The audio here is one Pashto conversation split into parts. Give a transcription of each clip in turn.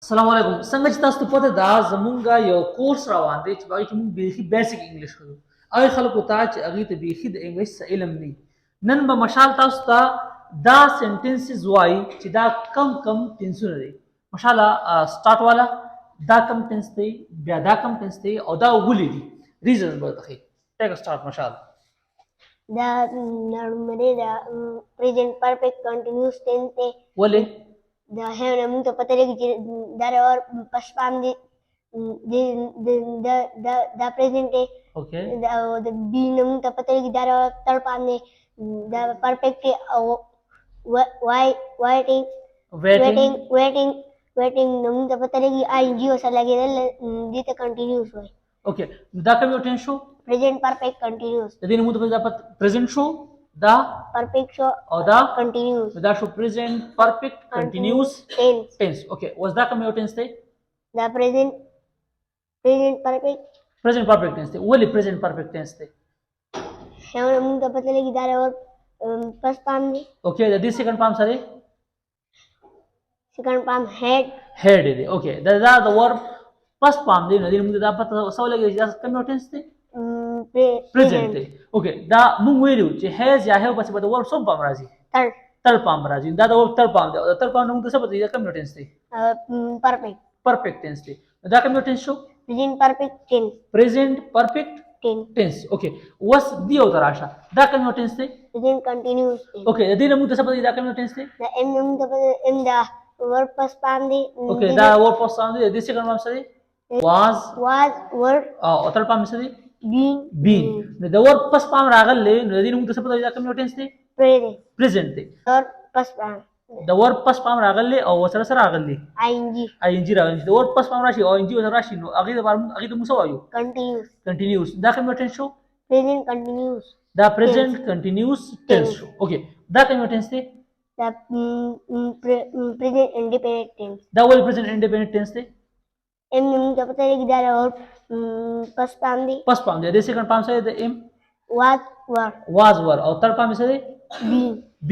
السلام علیکم څنګه چې تاسو ته پته ده زمونږ یو کورس روان دی چې په هغې کې مونږ بیخي بیسک انګلیش کوو هغې خلکو ته چې هغوی ته بیخي د انګلیش څه علم نه وي نن به مشال تاسو ته دا سنټنسز وایي چې دا کم ټینسونه دی مشاله سټارټ والا دا کم ټینس دی بیا دا کم ټینس دی او دا ولې دي ریزنز به درته ښیي ټیک سټارټ مشال دا نړمرې دا پریزنٹ پرفیکټ کنټینیوس ټینس دی ولې دا هغه موږ ته پته لګي چې دا اور پس باندې دا پریزنٹ دی اوکې دا د بی موږ ته پته لګي دا تر باندې دا پرفیکټ او وایټینګ موږ ته پته لګي آی ان جی وسره لګېدل دې ته کنټینیوس وایي اوکې دا کوم یو ټینس شو present perfect continuous د دې نه موږ ته پرزنټ شو دا perfect show او دا continuous دا شو present perfect continuous tense okay was دا کوم یو tense دی دا present perfect tense دی ولې present perfect tense دی هغه موږ ته پته لګي دا اور first palm دی okay د دې second palm سره second palm head دی okay دا د verb first palm دی نو دې موږ دا پته سو لګي چې دا کوم یو tense دی present دی اوکې دا موږ ویلو چې has یا have پس به د ورب څوم پام راځي تر پام راځي دا د ورب تر پام دی تر پام موږ څه پته دا کوم ټینس دی perfect tense دی دا کوم ټینس شو present perfect tense اوکې وس دی او تراشه دا کوم ټینس دی present continuous اوکې د دې موږ څه پته دا کوم ټینس دی دا ام موږ ته ام دا ورب پس پام دی اوکې دا ورب پس پام دی د second palm سره was were او تر پام سره been نو د ور پس پام راغلی نو د دې موږ څه پته دا کوم ټینس دی present دی or پس پام د ور پس پام راغلی او سره سره راغلی ing راغلی د ور پس پام راشي او ing سره راشي نو هغه د موږ څه وایو continuous دا کوم ټینس شو present continuous دا present continuous tense شو اوکې دا کوم ټینس دی دا present independent tense دا ول present independent tense دی ام موږ ته پته لګي دا اور پس پام دی د second palm سره د ام was were او third palm سره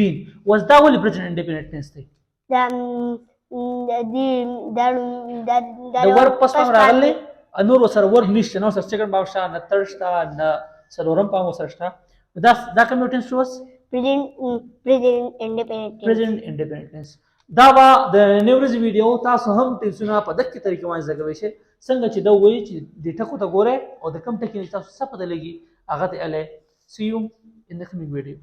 been was دا ول present independent tense دی دا د ور پس پام راغلی نور سره ور نشته نو سره second palm شته نه third شته نه څلورم palm سره شته دا کوم ټینس شو present independent tense دا به د نیورز ویډیو تاسو هم ټینسونه په دغه طریقې باندې زده کوئ څنګه چې دا وایي چې د ټکو ته ګورئ او د کم ټکي تاسو څه پته لګي هغه ته اله see you in the coming video